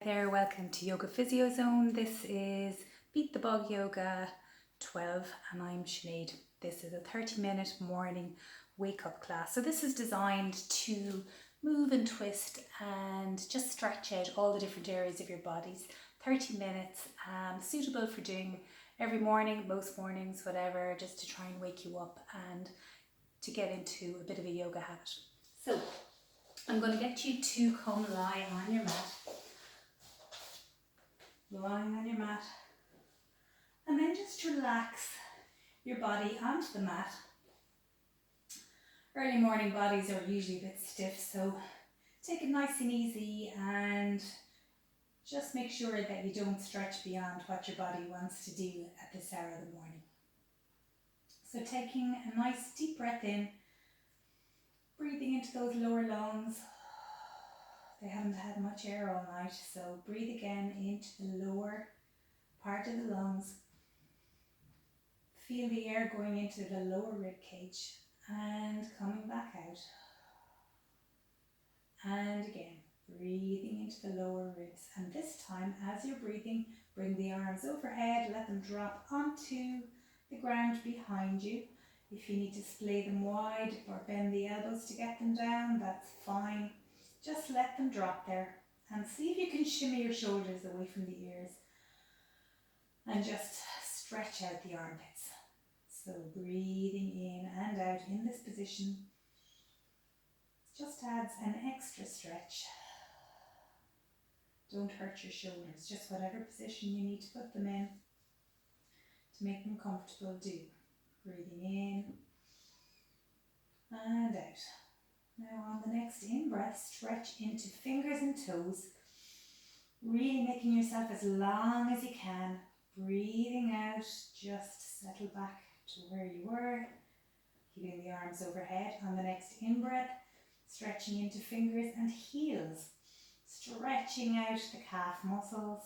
There, welcome to Yoga Physio Zone. This is Beat the Bug Yoga 12 and I'm Sinead. This is a 30-minute morning wake-up class. So this is designed to move and twist and just stretch out all the different areas of your bodies. 30 minutes, suitable for doing every morning, most mornings, whatever, just to try and wake you up and to get into a bit of a yoga habit. So I'm going to get you to come lie on your mat. Lying on your mat, and then just relax your body onto the mat. Early morning bodies are usually a bit stiff, so take it nice and easy and just make sure that you don't stretch beyond what your body wants to do at this hour of the morning. So taking a nice deep breath in, breathing into those lower lungs. They haven't had much air all night, so breathe again into the lower part of the lungs. Feel the air going into the lower rib cage and coming back out. And again, breathing into the lower ribs. And this time, as you're breathing, bring the arms overhead, let them drop onto the ground behind you. If you need to splay them wide or bend the elbows to get them down, that's fine. Just let them drop there and see if you can shimmy your shoulders away from the ears and just stretch out the armpits. So breathing in and out in this position just adds an extra stretch. Don't hurt your shoulders, just whatever position you need to put them in to make them comfortable, do. Breathing in and out. Now on the next in-breath, stretch into fingers and toes, really making yourself as long as you can. Breathing out, just settle back to where you were, keeping the arms overhead. On the next in-breath, stretching into fingers and heels, stretching out the calf muscles,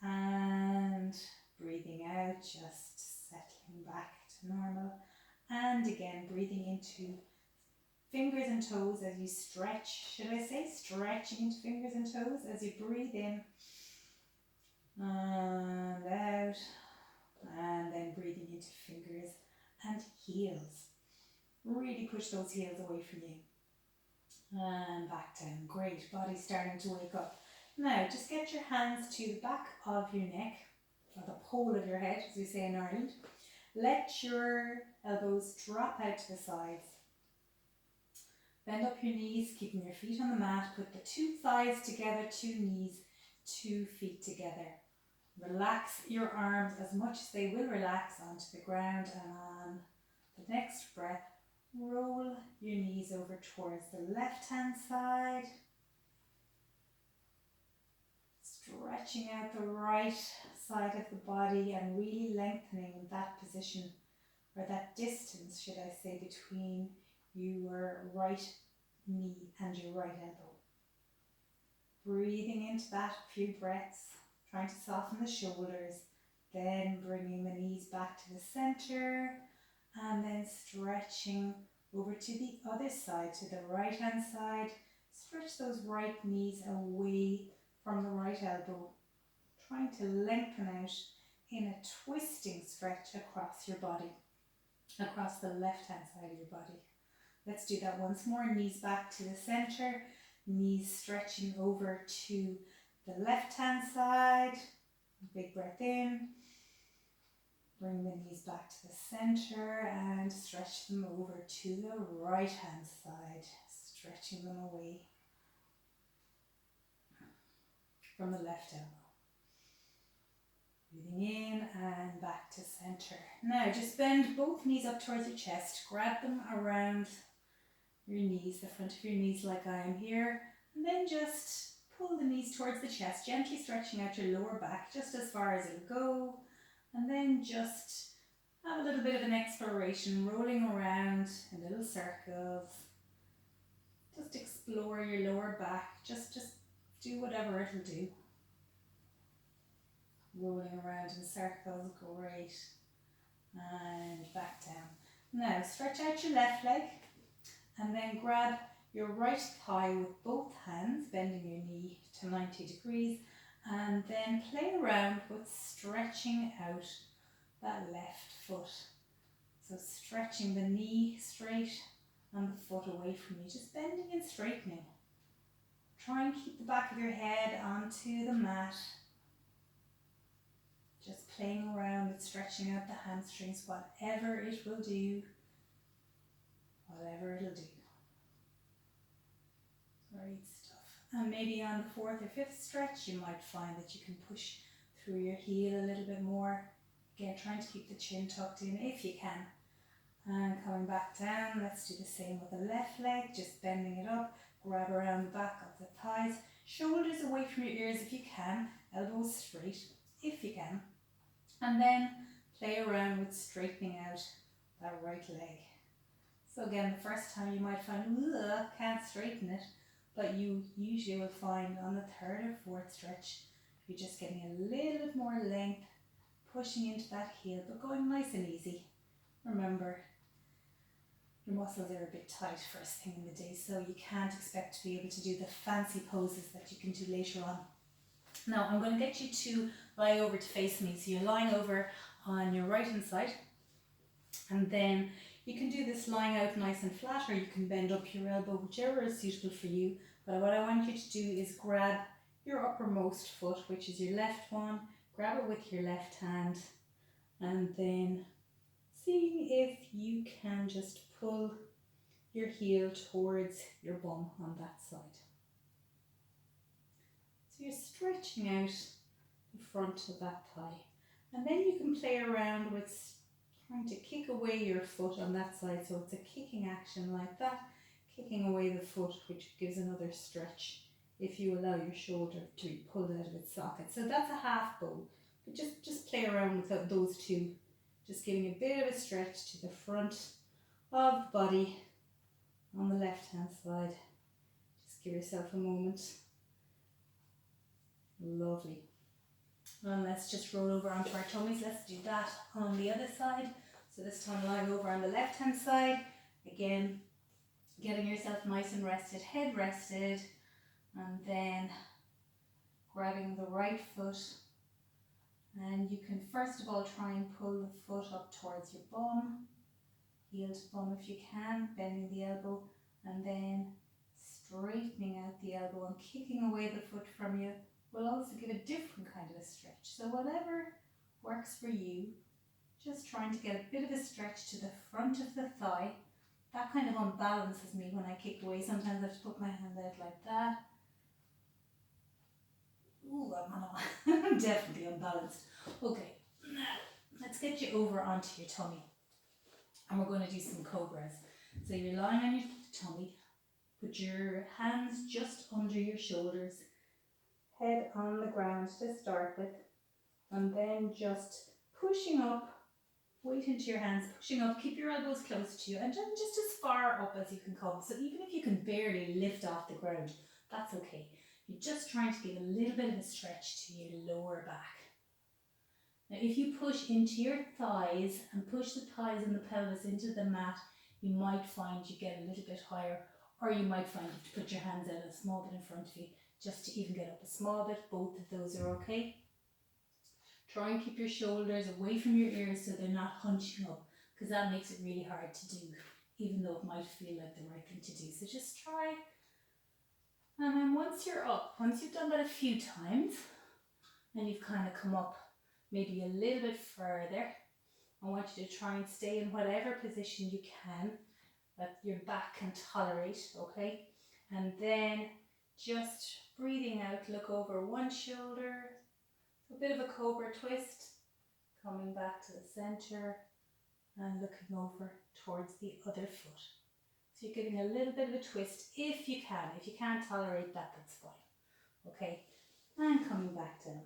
and breathing out, just settling back to normal. And again, breathing into fingers and toes as you stretch, stretching into fingers and toes as you breathe in and out, and then breathing into fingers and heels. Really push those heels away from you and back down. Great, body starting to wake up. Now just get your hands to the back of your neck, or the pole of your head as we say in Ireland. Let your elbows drop out to the sides. Bend up your knees, keeping your feet on the mat. Put the two thighs together, 2 knees, 2 feet together. Relax your arms as much as they will relax onto the ground, and on the next breath, roll your knees over towards the left-hand side. Stretching out the right side of the body and really lengthening that position, or that distance, should I say, between your right knee and your right elbow. Breathing into that a few breaths, trying to soften the shoulders, then bringing the knees back to the center, and then stretching over to the other side, to the right hand side. Stretch those right knees away from the right elbow, trying to lengthen out in a twisting stretch across your body, across the left hand side of your body. Let's do that once more. Knees back to the center, knees stretching over to the left hand side. Big breath in. Bring the knees back to the center and stretch them over to the right hand side, stretching them away from the left elbow. Breathing in and back to center. Now just bend both knees up towards your chest. Grab them around your knees, the front of your knees like I am here, and then just pull the knees towards the chest, gently stretching out your lower back just as far as it'll go, and then just have a little bit of an exploration, rolling around in little circles. Just explore your lower back, just do whatever it'll do. Rolling around in circles, great. And back down. Now stretch out your left leg and then grab your right thigh with both hands, bending your knee to 90 degrees, And then play around with stretching out that left foot. So stretching the knee straight and the foot away from you, just bending and straightening. Try and keep the back of your head onto the mat. Just playing around with stretching out the hamstrings, whatever it will do. Whatever it'll do. Great stuff. And maybe on the fourth or fifth stretch, you might find that you can push through your heel a little bit more. Again, trying to keep the chin tucked in if you can. And coming back down, let's do the same with the left leg, just bending it up, grab around the back of the thighs, shoulders away from your ears if you can, elbows straight if you can. And then play around with straightening out that right leg. So again, the first time you might find, can't straighten it, but you usually will find on the third or fourth stretch, you're just getting a little bit more length, pushing into that heel, but going nice and easy. Remember, your muscles are a bit tight first thing in the day, so you can't expect to be able to do the fancy poses that you can do later on. Now, I'm going to get you to lie over to face me. So you're lying over on your right hand side, and then you can do this lying out nice and flat, or you can bend up your elbow, whichever is suitable for you. But what I want you to do is grab your uppermost foot, which is your left one, grab it with your left hand, and then see if you can just pull your heel towards your bum on that side. So you're stretching out the front of that thigh. And then you can play around with trying to kick away your foot on that side. So it's a kicking action like that, kicking away the foot, which gives another stretch if you allow your shoulder to be pulled out of its socket. So that's a half bow. But just play around with those two. Just giving a bit of a stretch to the front of the body on the left hand side. Just give yourself a moment. Lovely. And let's just roll over onto our tummies. Let's do that on the other side. So this time lying over on the left hand side. Again, getting yourself nice and rested, head rested. And then grabbing the right foot. And you can first of all try and pull the foot up towards your bum. Heel to bum if you can, bending the elbow. And then straightening out the elbow and kicking away the foot from you will also give a different kind of a stretch. So whatever works for you, just trying to get a bit of a stretch to the front of the thigh. That kind of unbalances me when I kick away. Sometimes I have to put my hand out like that. Ooh, I'm definitely unbalanced. Okay, now let's get you over onto your tummy. And we're going to do some cobras. So you're lying on your tummy. Put your hands just under your shoulders. Head on the ground to start with, and then just pushing up, weight into your hands, pushing up, keep your elbows close to you, and just as far up as you can come. So even if you can barely lift off the ground, that's okay. You're just trying to give a little bit of a stretch to your lower back. Now if you push into your thighs and push the thighs and the pelvis into the mat, you might find you get a little bit higher, or you might find you have to put your hands out a small bit in front of you, just to even get up a small bit. Both of those are okay. Try and keep your shoulders away from your ears so they're not hunching up, because that makes it really hard to do, even though it might feel like the right thing to do. So just try. And then once you're up, once you've done that a few times, and you've kind of come up maybe a little bit further, I want you to try and stay in whatever position you can that your back can tolerate, okay? And then just breathing out, look over one shoulder, a bit of a cobra twist, coming back to the center and looking over towards the other foot. So you're giving a little bit of a twist if you can. If you can't tolerate that, that's fine. Okay, and coming back down.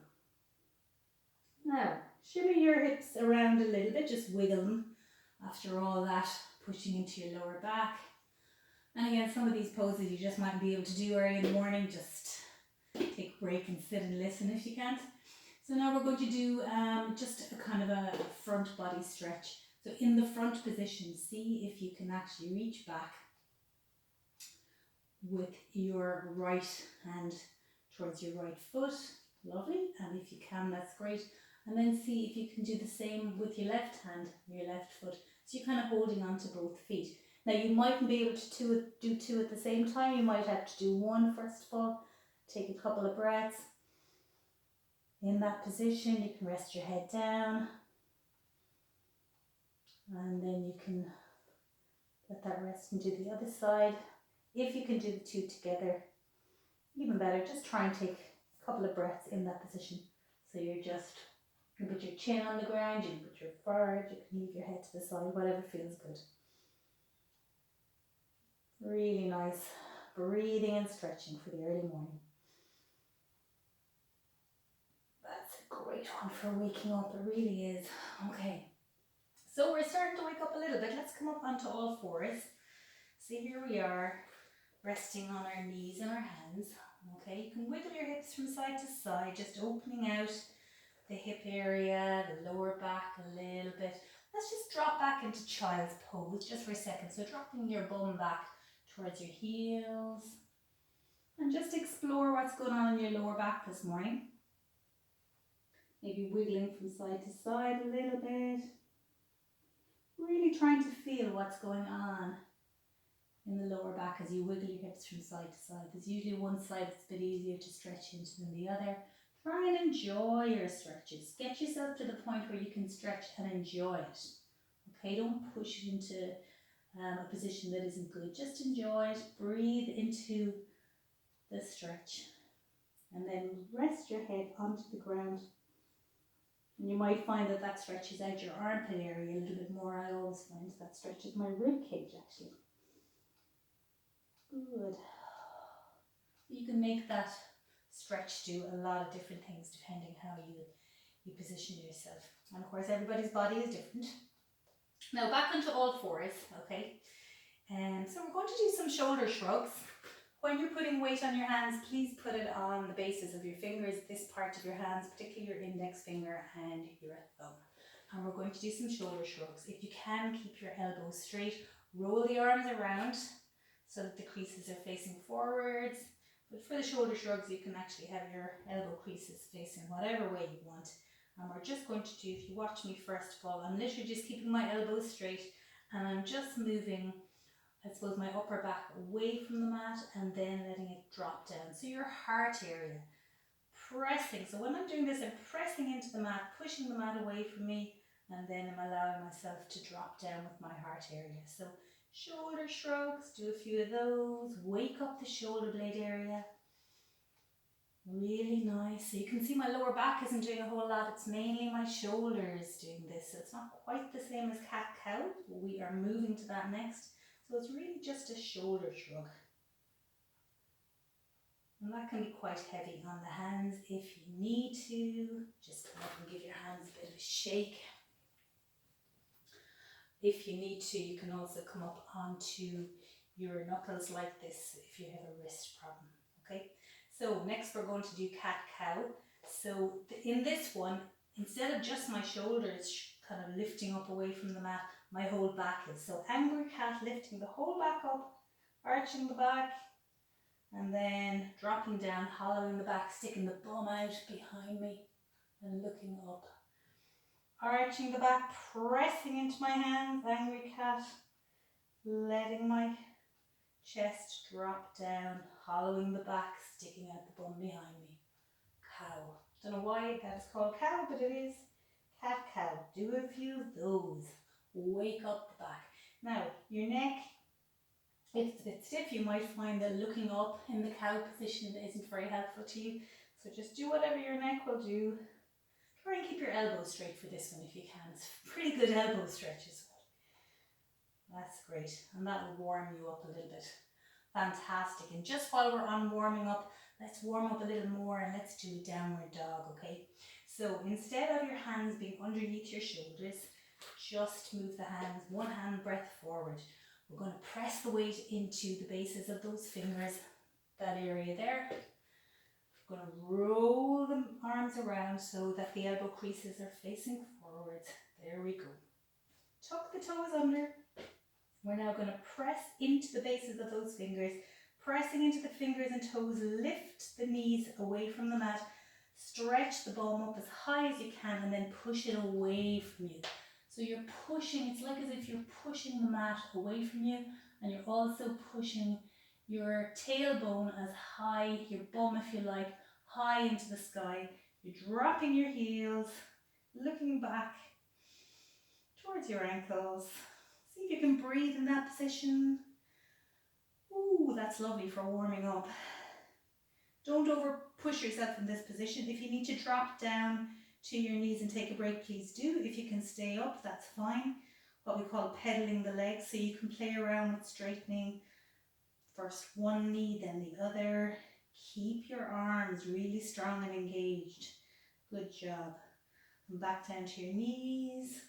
Now, shimmy your hips around a little bit, just wiggle them after all that, pushing into your lower back. And again, some of these poses you just might be able to do early in the morning. Just take a break and sit and listen if you can't. So now we're going to do just a kind of a front body stretch. So in the front position, see if you can actually reach back with your right hand towards your right foot. Lovely. And if you can, that's great. And then see if you can do the same with your left hand, your left foot. So you're kind of holding on to both feet. Now you mightn't be able to do two at the same time. You might have to do one first of all. Take a couple of breaths. In that position, you can rest your head down. And then you can let that rest and do the other side. If you can do the two together, even better. Just try and take a couple of breaths in that position. So you can put your chin on the ground, you can put your forehead, you can leave your head to the side, whatever feels good. Really nice breathing and stretching for the early morning. That's a great one for waking up, it really is. Okay, so we're starting to wake up a little bit. Let's come up onto all fours. See, here we are, resting on our knees and our hands. Okay, you can wiggle your hips from side to side, just opening out the hip area, the lower back a little bit. Let's just drop back into child's pose just for a second. So dropping your bum back towards your heels. And just explore what's going on in your lower back this morning. Maybe wiggling from side to side a little bit. Really trying to feel what's going on in the lower back as you wiggle your hips from side to side. There's usually one side that's a bit easier to stretch into than the other. Try and enjoy your stretches. Get yourself to the point where you can stretch and enjoy it. Okay, don't push it into a position that isn't good. Just enjoy it. Breathe into the stretch. And then rest your head onto the ground. And you might find that that stretches out your armpit area a little bit more. I always find that stretches my rib cage actually. Good. You can make that stretch do a lot of different things depending how you position yourself. And of course everybody's body is different. Now back onto all fours, okay? So we're going to do some shoulder shrugs. When you're putting weight on your hands, please put it on the bases of your fingers, this part of your hands, particularly your index finger and your thumb. And we're going to do some shoulder shrugs. If you can, keep your elbows straight. Roll the arms around so that the creases are facing forwards. But for the shoulder shrugs, you can actually have your elbow creases facing whatever way you want. And we're just going to do, if you watch me first of all, I'm literally just keeping my elbows straight and I'm just moving, I suppose, my upper back away from the mat and then letting it drop down. So your heart area, pressing. So when I'm doing this, I'm pressing into the mat, pushing the mat away from me, and then I'm allowing myself to drop down with my heart area. So shoulder shrugs, do a few of those, wake up the shoulder blade area. Really nice. So you can see my lower back isn't doing a whole lot, it's mainly my shoulders doing this. So it's not quite the same as cat-cow, but we are moving to that next. So it's really just a shoulder shrug. And that can be quite heavy on the hands if you need to. Just come up and give your hands a bit of a shake. If you need to, you can also come up onto your knuckles like this if you have a wrist problem, okay? So next we're going to do cat-cow. So in this one, instead of just my shoulders kind of lifting up away from the mat, my whole back is. So angry cat, lifting the whole back up, arching the back, and then dropping down, hollowing the back, sticking the bum out behind me and looking up. Arching the back, pressing into my hands, angry cat, letting my chest drop down, hollowing the back, sticking out the bum behind me. Cow. Don't know why that is called cow, but it is. Cat-cow. Do a few of those. Wake up the back. Now, your neck, if it's a bit stiff, you might find that looking up in the cow position isn't very helpful to you. So just do whatever your neck will do. Try and keep your elbows straight for this one if you can. It's pretty good elbow stretches. That's great. And that will warm you up a little bit. Fantastic. And just while we're on warming up, let's warm up a little more and let's do a downward dog, okay? So instead of your hands being underneath your shoulders, just move the hands, one hand breath forward. We're going to press the weight into the bases of those fingers, that area there. We're going to roll the arms around so that the elbow creases are facing forwards. There we go. Tuck the toes under. We're now going to press into the bases of those fingers, pressing into the fingers and toes, lift the knees away from the mat, stretch the bum up as high as you can and then push it away from you. So you're pushing, it's like as if you're pushing the mat away from you, and you're also pushing your tailbone as high, your bum if you like, high into the sky. You're dropping your heels, looking back towards your ankles. See if you can breathe in that position. Ooh, that's lovely for warming up. Don't over push yourself in this position. If you need to drop down to your knees and take a break, please do. If you can stay up, that's fine. What we call pedaling the legs, so you can play around with straightening first one knee, then the other. Keep your arms really strong and engaged. Good job. Come back down to your knees.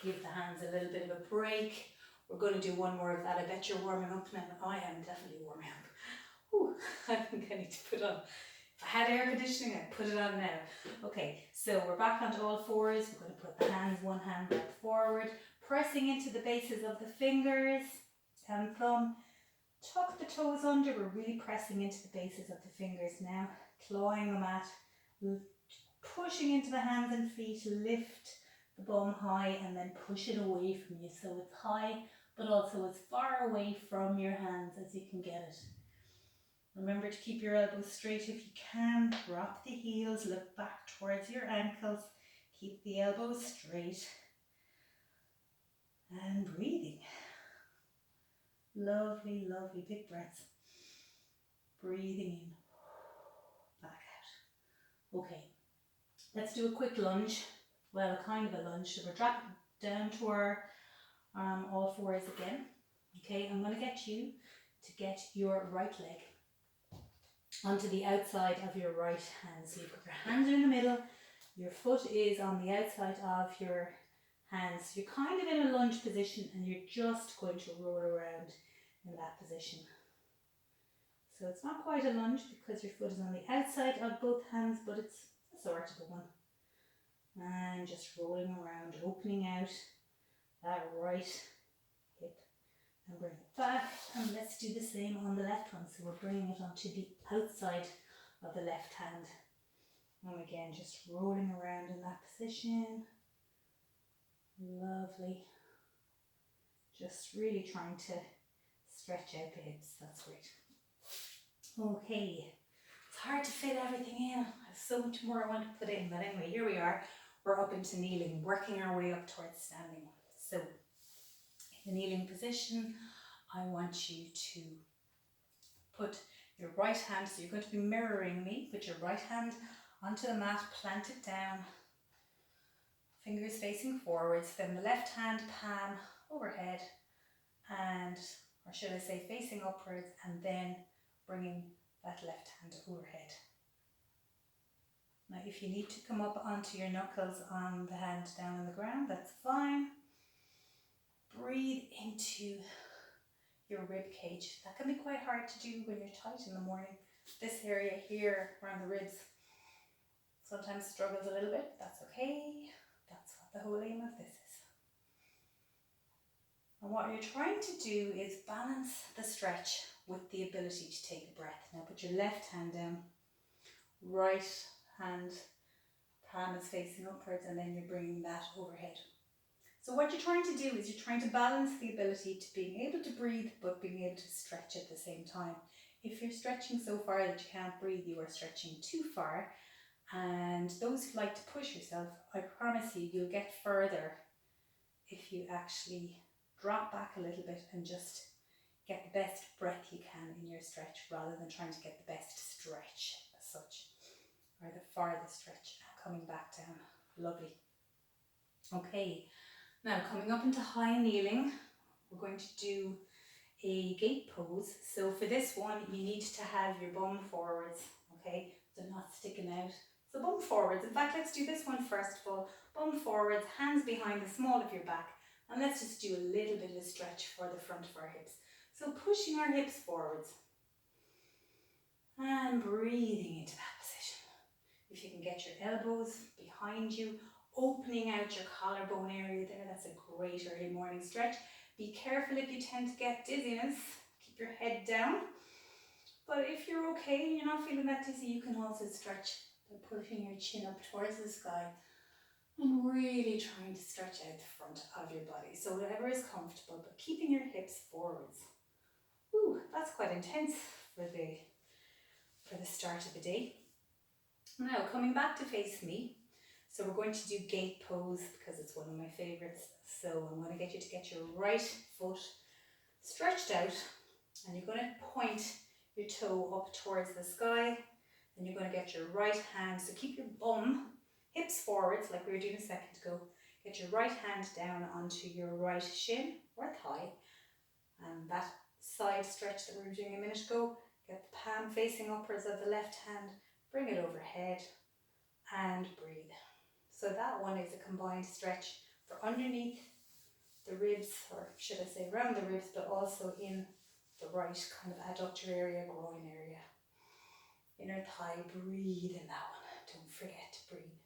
Give the hands a little bit of a break. We're going to do one more of that. I bet you're warming up now. I am definitely warming up. Ooh, I think I need to put on. If I had air conditioning, I'd put it on now. Okay, so we're back onto all fours. We're going to put the hands, one hand back forward, pressing into the bases of the fingers and thumb. Tuck the toes under. We're really pressing into the bases of the fingers now. Clawing the mat, pushing into the hands and feet. Lift the bum high and then push it away from you. So it's high, but also as far away from your hands as you can get it. Remember to keep your elbows straight if you can. Drop the heels, look back towards your ankles. Keep the elbows straight. And breathing. Lovely, lovely big breaths. Breathing in, back out. Okay, let's do a quick lunge. Well, kind of a lunge. So we're dropping down to our all fours again. Okay, I'm going to get you to get your right leg onto the outside of your right hand. So you've got your hands are in the middle, your foot is on the outside of your hands. So you're kind of in a lunge position and you're just going to roll around in that position. So it's not quite a lunge because your foot is on the outside of both hands, but it's a sort of a one. And just rolling around, opening out that right hip and bring it back. And let's do the same on the left one. So we're bringing it onto the outside of the left hand. And again, just rolling around in that position. Lovely. Just really trying to stretch out the hips. That's great. Okay. It's hard to fit everything in. I have so much more I want to put in. But anyway, here we are. We're up into kneeling, working our way up towards standing. So in the kneeling position, I want you to put your right hand, so you're going to be mirroring me, put your right hand onto the mat, plant it down, fingers facing forwards, then the left hand palm overhead, and, or should I say facing upwards, and then bringing that left hand overhead. Now if you need to come up onto your knuckles on the hand down on the ground, that's fine. Breathe into your rib cage. That can be quite hard to do when you're tight in the morning. This area here around the ribs sometimes struggles a little bit. That's okay. That's what the whole aim of this is. And what you're trying to do is balance the stretch with the ability to take a breath. Now put your left hand down, right hand palm is facing upwards, and then you're bringing that overhead. So what you're trying to do is you're trying to balance the ability to being able to breathe but being able to stretch at the same time. If you're stretching so far that you can't breathe, you are stretching too far. And those who like to push yourself, I promise you, you'll get further if you actually drop back a little bit and just get the best breath you can in your stretch rather than trying to get the best stretch as such, or the farthest stretch. Coming back down. Lovely. Okay. Now coming up into high kneeling, we're going to do a gate pose. So for this one, you need to have your bum forwards, okay? So not sticking out. So bum forwards. In fact, let's do this one first of all. Bum forwards, hands behind the small of your back. And let's just do a little bit of a stretch for the front of our hips. So pushing our hips forwards. And breathing into that position. If you can get your elbows behind you, opening out your collarbone area there, that's a great early morning stretch. Be careful if you tend to get dizziness, keep your head down. But if you're okay and you're not feeling that dizzy, you can also stretch by pushing your chin up towards the sky and really trying to stretch out the front of your body. So whatever is comfortable, but keeping your hips forwards. Ooh, that's quite intense for the start of the day. Now coming back to face me. So we're going to do gate pose because it's one of my favorites. So I'm going to get you to get your right foot stretched out, and you're going to point your toe up towards the sky. Then you're going to get your right hand, so keep your bum, hips forwards like we were doing a second ago. Get your right hand down onto your right shin or thigh, and that side stretch that we were doing a minute ago, get the palm facing upwards of the left hand, bring it overhead and breathe. So that one is a combined stretch for underneath the ribs, or should I say around the ribs, but also in the right kind of adductor area, groin area, inner thigh. Breathe in that one, don't forget to breathe.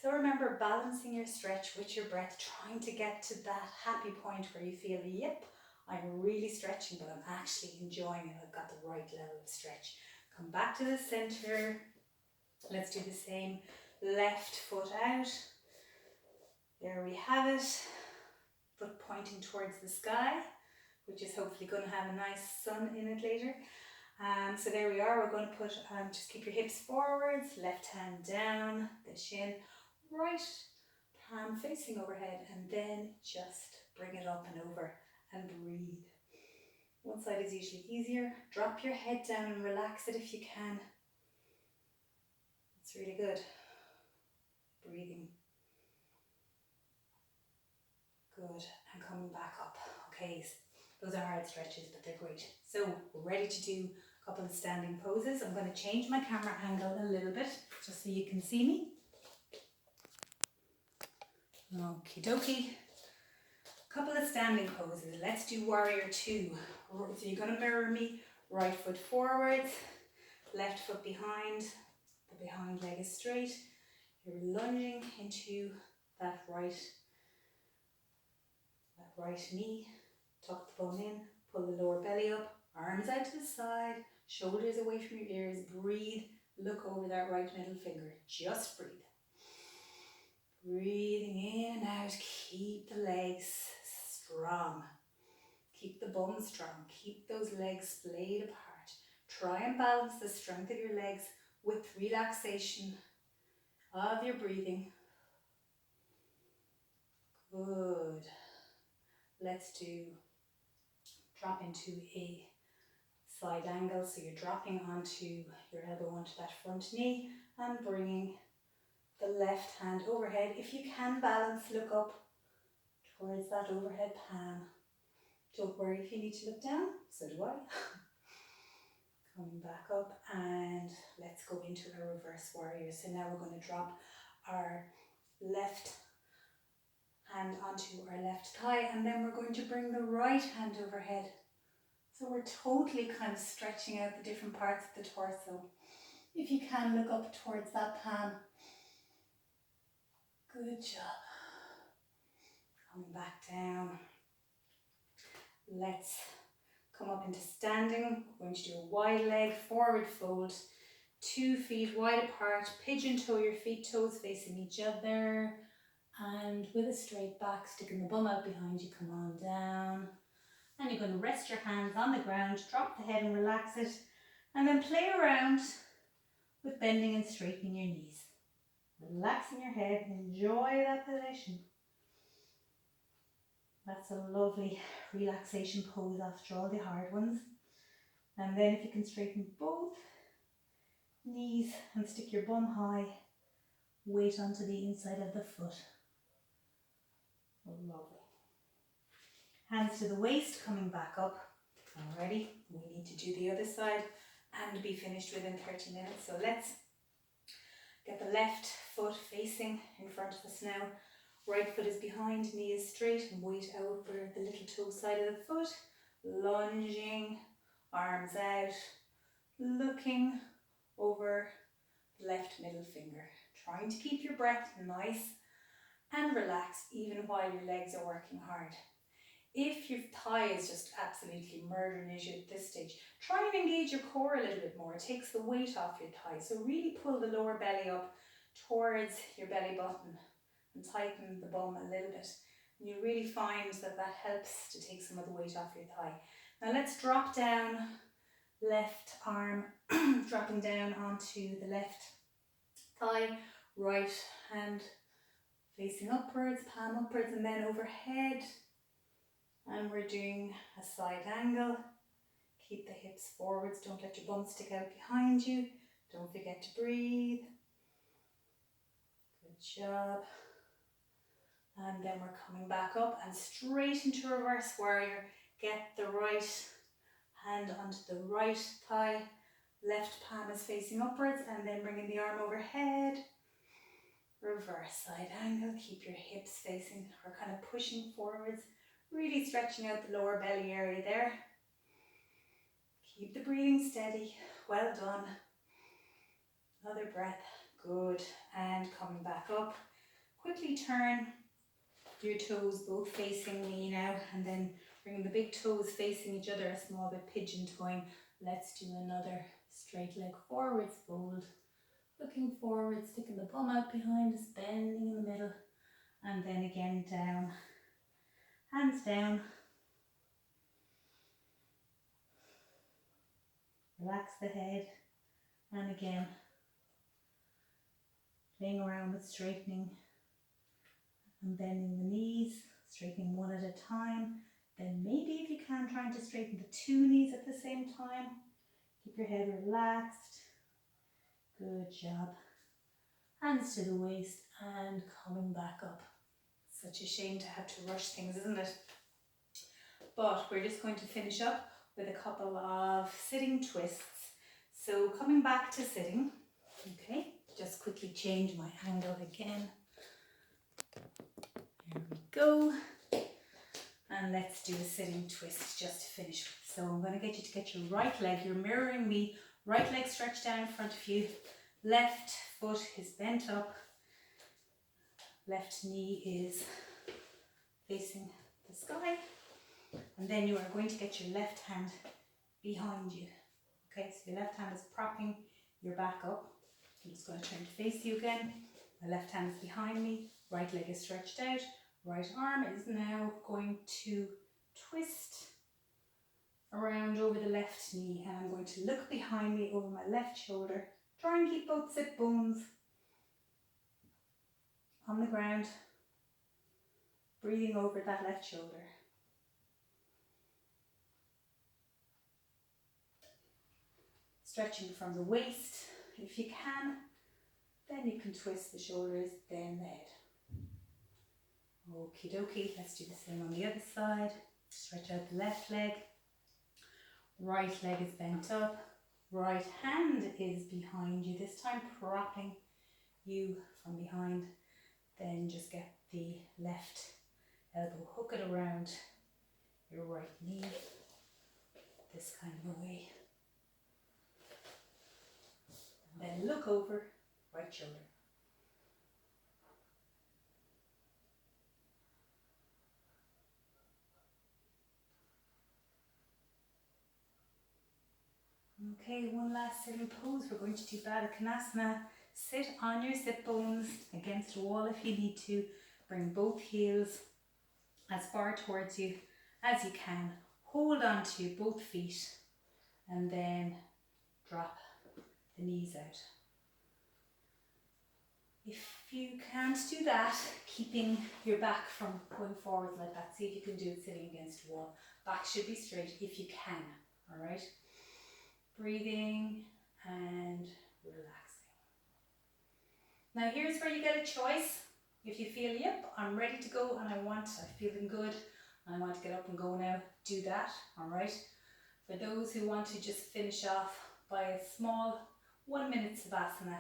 So remember, balancing your stretch with your breath, trying to get to that happy point where you feel, yep, I'm really stretching, but I'm actually enjoying it. I've got the right level of stretch. Come back to the center. Let's do the same. Left foot out. There we have it. Foot pointing towards the sky, which is hopefully going to have a nice sun in it later. So there we are. We're going to put, just keep your hips forwards, left hand down, the shin, right palm facing overhead, and then just bring it up and over and breathe. One side is usually easier. Drop your head down and relax it if you can. It's really good. Breathing. Good. And coming back up. Okay, those are hard stretches, but they're great. So we're ready to do a couple of standing poses. I'm going to change my camera angle a little bit just so you can see me. Okie dokie. Couple of standing poses. Let's do warrior two. So you're going to mirror me. Right foot forwards, left foot behind. The behind leg is straight. You're lunging into that right knee. Tuck the bum in. Pull the lower belly up. Arms out to the side. Shoulders away from your ears. Breathe. Look over that right middle finger. Just breathe. Breathing in and out. Keep the legs strong. Keep the bum strong. Keep those legs splayed apart. Try and balance the strength of your legs with relaxation of your breathing. Good. Let's drop into a side angle. So you're dropping onto your elbow onto that front knee and bringing the left hand overhead. If you can balance, look up towards that overhead palm. Don't worry if you need to look down, so do I. Coming back up, and let's go into a reverse warrior. So now we're going to drop our left hand onto our left thigh, and then we're going to bring the right hand overhead. So we're totally kind of stretching out the different parts of the torso. If you can, look up towards that palm. Good job. Coming back down. Let's come up into standing. We're going to do a wide leg forward fold, 2 feet wide apart, pigeon toe your feet, toes facing each other, and with a straight back, sticking the bum out behind you, come on down. And you're going to rest your hands on the ground, drop the head and relax it, and then play around with bending and straightening your knees. Relaxing your head, enjoy that position. That's a lovely relaxation pose after all the hard ones. And then if you can straighten both knees and stick your bum high, weight onto the inside of the foot. Lovely. Hands to the waist, coming back up. Alrighty, we need to do the other side and be finished within 30 minutes. So let's get the left foot facing in front of us now. Right foot is behind, knee is straight, and weight over the little toe side of the foot. Lunging, arms out, looking over the left middle finger. Trying to keep your breath nice and relaxed even while your legs are working hard. If your thigh is just absolutely murdering you at this stage, try and engage your core a little bit more. It takes the weight off your thigh. So really pull the lower belly up towards your belly button and tighten the bum a little bit. And you really find that that helps to take some of the weight off your thigh. Now let's drop down, left arm dropping down onto the left thigh, right hand facing upwards, palm upwards and then overhead. And we're doing a side angle. Keep the hips forwards, don't let your bum stick out behind you. Don't forget to breathe. Good job. And then we're coming back up and straight into reverse warrior. Get the right hand onto the right thigh. Left palm is facing upwards and then bringing the arm overhead. Reverse side angle. Keep your hips facing or kind of pushing forwards. Really stretching out the lower belly area there. Keep the breathing steady. Well done. Another breath. Good. And coming back up. Quickly turn your toes both facing me now and then bringing the big toes facing each other, a small bit pigeon toeing. Let's do another straight leg forwards fold. Looking forward, sticking the bum out behind us, bending in the middle. And then again down. Hands down. Relax the head. And again, playing around with straightening and bending the knees, straightening one at a time. Then maybe if you can, trying to straighten the two knees at the same time. Keep your head relaxed. Good job. Hands to the waist and coming back up. Such a shame to have to rush things, isn't it? But we're just going to finish up with a couple of sitting twists. So coming back to sitting, okay, just quickly change my angle again. There we go. And let's do a sitting twist just to finish with. So I'm going to get you to get your right leg, you're mirroring me, right leg stretched down in front of you, left foot is bent up, left knee is facing the sky, and then you are going to get your left hand behind you. Okay, so your left hand is propping your back up. I'm just going to turn to face you again. My left hand is behind me, right leg is stretched out, right arm is now going to twist around over the left knee, and I'm going to look behind me over my left shoulder. Try and keep both sit bones on the ground, breathing over that left shoulder. Stretching from the waist, if you can, then you can twist the shoulders, then the head. Okie dokie, let's do the same on the other side. Stretch out the left leg, right leg is bent up, right hand is behind you, this time propping you from behind. Then just get the left elbow, hook it around your right knee, this kind of a way. Then look over, right shoulder. Okay, one last sitting pose. We're going to do Baddha Konasana. Sit on your sit bones against a wall if you need to. Bring both heels as far towards you as you can. Hold on to both feet and then drop the knees out. If you can't do that, keeping your back from going forward like that, see if you can do it sitting against a wall. Back should be straight if you can, all right? Breathing and relaxing. Now here's where you get a choice. If you feel, yep, I'm ready to go and I'm feeling good and I want to get up and go now, do that, all right? For those who want to just finish off by a small 1 minute Savasana,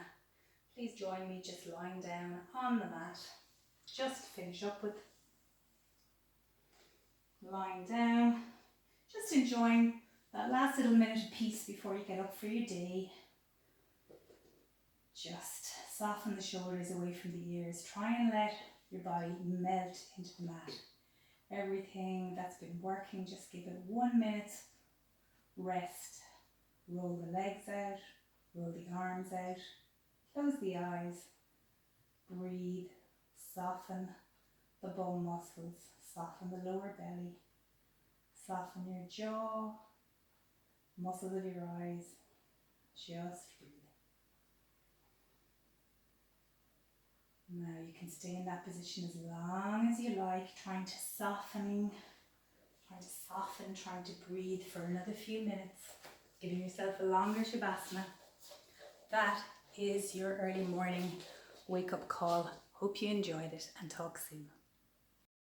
please join me just lying down on the mat. Just finish up with lying down, just enjoying that last little minute of peace before you get up for your day. Just soften the shoulders away from the ears. Try and let your body melt into the mat. everything that's been working, just give it 1 minute rest. Roll the legs out, roll the arms out, close the eyes, breathe, soften the bone muscles, soften the lower belly, soften your jaw, muscles of your eyes, just breathe. Now you can stay in that position as long as you like, trying to soften, trying to breathe for another few minutes, giving yourself a longer Shavasana. That is your early morning wake up call. Hope you enjoyed it and talk soon.